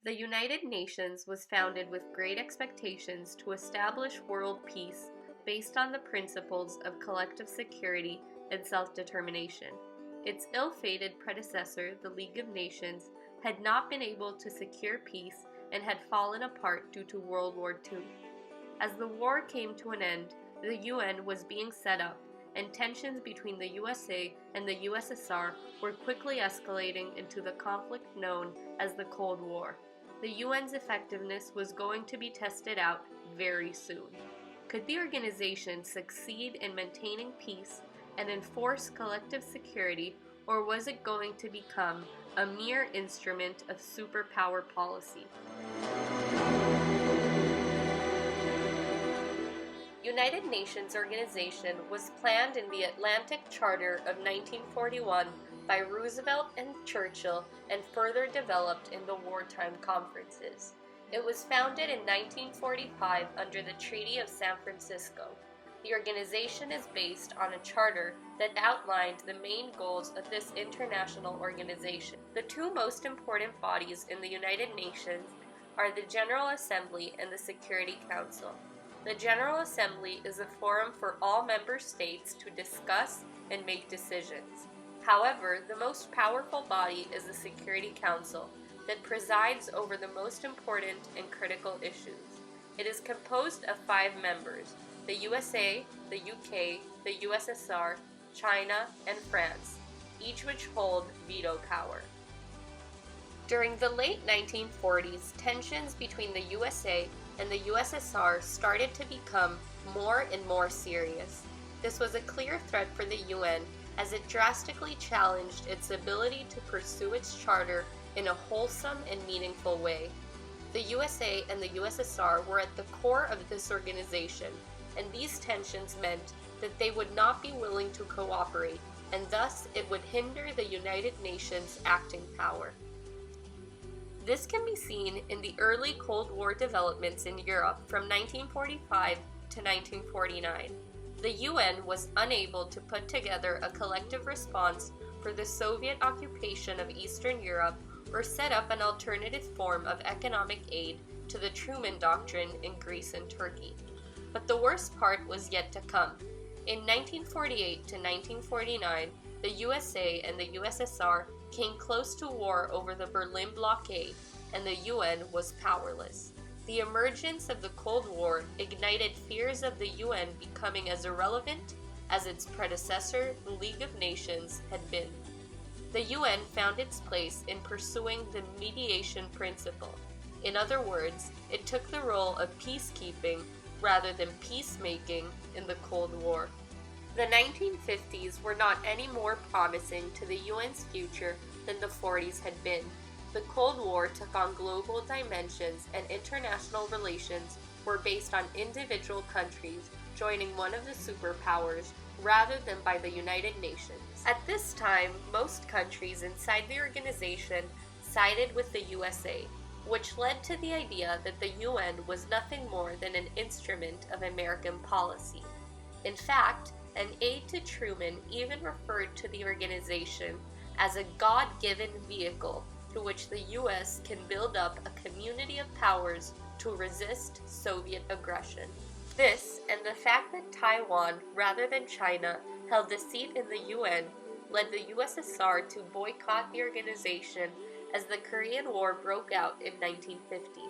The United Nations was founded with great expectations to establish world peace based on the principles of collective security and self-determination. Its ill-fated predecessor, the League of Nations, had not been able to secure peace and had fallen apart due to World War II. As the war came to an end, the UN was being set up, and tensions between the USA and the USSR were quickly escalating into the conflict known as the Cold War. The UN's effectiveness was going to be tested out very soon. Could the organization succeed in maintaining peace and enforce collective security, or was it going to become a mere instrument of superpower policy? United Nations organization was planned in the Atlantic Charter of 1941 by Roosevelt and Churchill and further developed in the wartime conferences. It was founded in 1945 under the Treaty of San Francisco. The organization is based on a charter that outlined the main goals of this international organization. The two most important bodies in the United Nations are the General Assembly and the Security Council. The General Assembly is a forum for all member states to discuss and make decisions. However, the most powerful body is the Security Council that presides over the most important and critical issues. It is composed of 5 members: the USA, the UK, the USSR, China, and France, each which hold veto power. During the late 1940s, tensions between the USA and the USSR started to become more and more serious. This was a clear threat for the UN as it drastically challenged its ability to pursue its charter in a wholesome and meaningful way. The USA and the USSR were at the core of this organization, and these tensions meant that they would not be willing to cooperate, and thus it would hinder the United Nations' acting power. This can be seen in the early Cold War developments in Europe from 1945 to 1949. The UN was unable to put together a collective response for the Soviet occupation of Eastern Europe or set up an alternative form of economic aid to the Truman Doctrine in Greece and Turkey. But the worst part was yet to come. In 1948 to 1949, the USA and the USSR came close to war over the Berlin blockade, and the UN was powerless. The emergence of the Cold War ignited fears of the UN becoming as irrelevant as its predecessor, the League of Nations, had been. The UN found its place in pursuing the mediation principle. In other words, it took the role of peacekeeping rather than peacemaking in the Cold War. The 1950s were not any more promising to the UN's future than the 40s had been. The Cold War took on global dimensions, and international relations were based on individual countries joining one of the superpowers rather than by the United Nations. At this time, most countries inside the organization sided with the USA, which led to the idea that the UN was nothing more than an instrument of American policy. In fact, an aide to Truman even referred to the organization as a God-given vehicle through which the US can build up a community of powers to resist Soviet aggression. This, and the fact that Taiwan, rather than China, held a seat in the UN, led the USSR to boycott the organization as the Korean War broke out in 1950.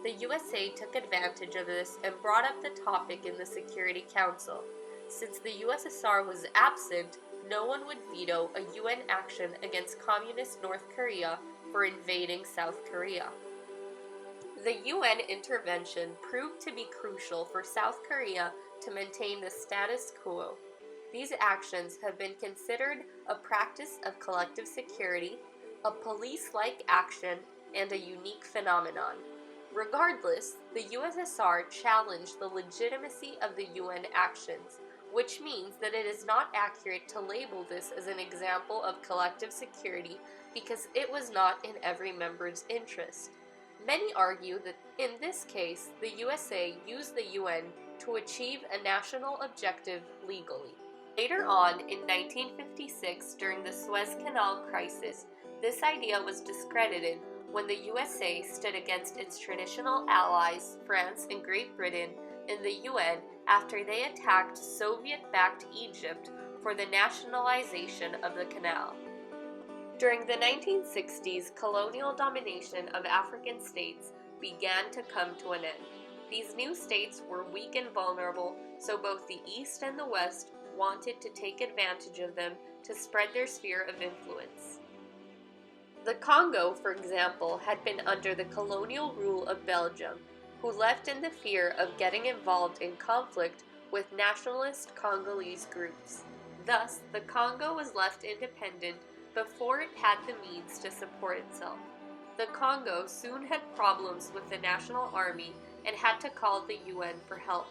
The USA took advantage of this and brought up the topic in the Security Council. Since the USSR was absent, no one would veto a UN action against Communist North Korea for invading South Korea. The UN intervention proved to be crucial for South Korea to maintain the status quo. These actions have been considered a practice of collective security, a police-like action, and a unique phenomenon. Regardless, the USSR challenged the legitimacy of the UN actions, which means that it is not accurate to label this as an example of collective security because it was not in every member's interest. Many argue that in this case, the USA used the UN to achieve a national objective legally. Later on, in 1956, during the Suez Canal crisis, this idea was discredited when the USA stood against its traditional allies, France and Great Britain, in the UN after they attacked Soviet-backed Egypt for the nationalization of the canal. During the 1960s, colonial domination of African states began to come to an end. These new states were weak and vulnerable, so both the East and the West wanted to take advantage of them to spread their sphere of influence. The Congo, for example, had been under the colonial rule of Belgium, who left in the fear of getting involved in conflict with nationalist Congolese groups. Thus, the Congo was left independent before it had the means to support itself. The Congo soon had problems with the National Army and had to call the UN for help.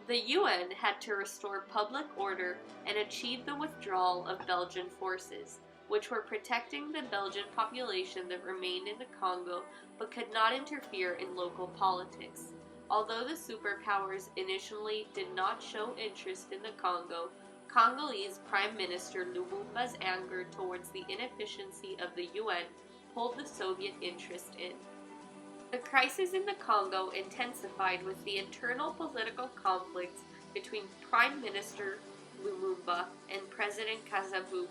The UN had to restore public order and achieve the withdrawal of Belgian forces, which were protecting the Belgian population that remained in the Congo but could not interfere in local politics. Although the superpowers initially did not show interest in the Congo, Congolese Prime Minister Lumumba's anger towards the inefficiency of the UN pulled the Soviet interest in. The crisis in the Congo intensified with the internal political conflicts between Prime Minister Lumumba and President Kasavubu.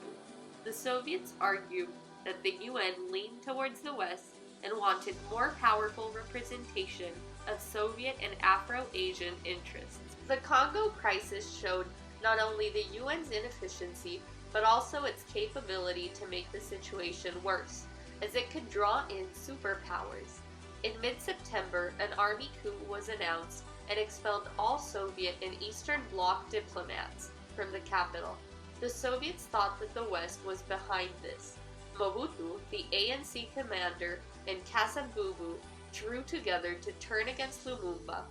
The Soviets argued that the UN leaned towards the West and wanted more powerful representation of Soviet and Afro-Asian interests. The Congo crisis showed not only the UN's inefficiency, but also its capability to make the situation worse, as it could draw in superpowers. In mid-September, an army coup was announced and expelled all Soviet and Eastern Bloc diplomats from the capital. The Soviets thought that the West was behind this. Mobutu, the ANC commander, and Kasavubu drew together to turn against Lumumba.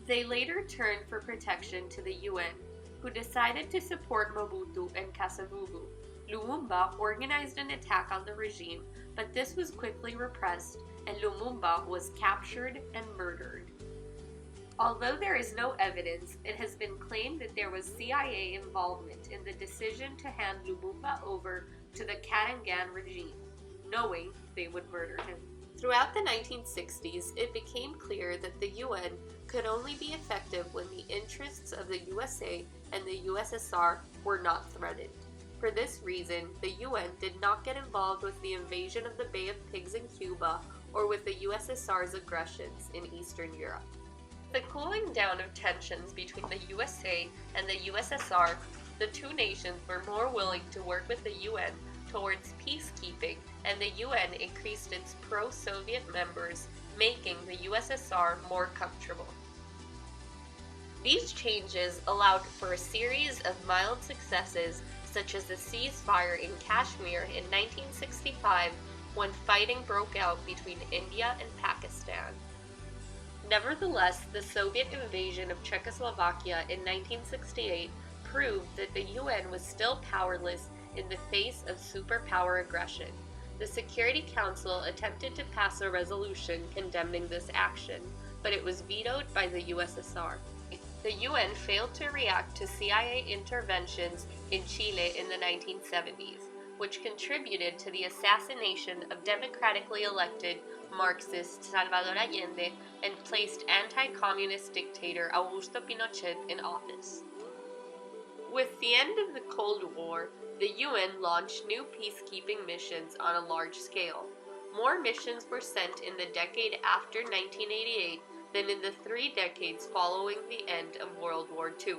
They later turned for protection to the UN, who decided to support Mobutu and Kasavubu. Lumumba organized an attack on the regime, but this was quickly repressed, and Lumumba was captured and murdered. Although there is no evidence, it has been claimed that there was CIA involvement in the decision to hand Lumumba over to the Karangan regime, knowing they would murder him. Throughout the 1960s, it became clear that the UN could only be effective when the interests of the USA and the USSR were not threatened. For this reason, the UN did not get involved with the invasion of the Bay of Pigs in Cuba or with the USSR's aggressions in Eastern Europe. The cooling down of tensions between the USA and the USSR, the two nations were more willing to work with the UN towards peacekeeping, and the UN increased its pro-Soviet members, making the USSR more comfortable. These changes allowed for a series of mild successes, such as the ceasefire in Kashmir in 1965, when fighting broke out between India and Pakistan. Nevertheless, the Soviet invasion of Czechoslovakia in 1968 proved that the UN was still powerless in the face of superpower aggression. The Security Council attempted to pass a resolution condemning this action, but it was vetoed by the USSR. The UN failed to react to CIA interventions in Chile in the 1970s, which contributed to the assassination of democratically elected Marxist Salvador Allende and placed anti-communist dictator Augusto Pinochet in office. With the end of the Cold War, the UN launched new peacekeeping missions on a large scale. More missions were sent in the decade after 1988 than in the 3 decades following the end of World War II.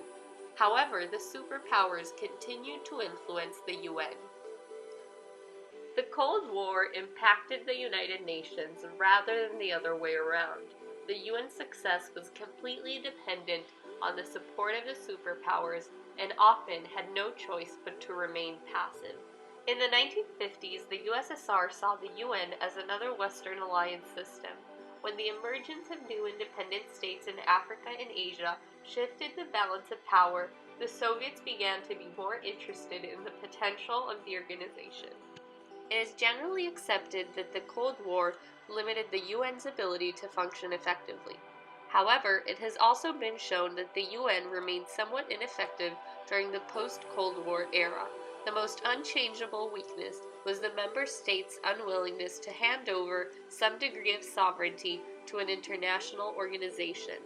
However, the superpowers continued to influence the UN. The Cold War impacted the United Nations rather than the other way around. The UN's success was completely dependent on the support of the superpowers and often had no choice but to remain passive. In the 1950s, the USSR saw the UN as another Western alliance system. When the emergence of new independent states in Africa and Asia shifted the balance of power, the Soviets began to be more interested in the potential of the organization. It is generally accepted that the Cold War limited the UN's ability to function effectively. However, it has also been shown that the UN remained somewhat ineffective during the post-Cold War era. The most unchangeable weakness was the member states' unwillingness to hand over some degree of sovereignty to an international organization.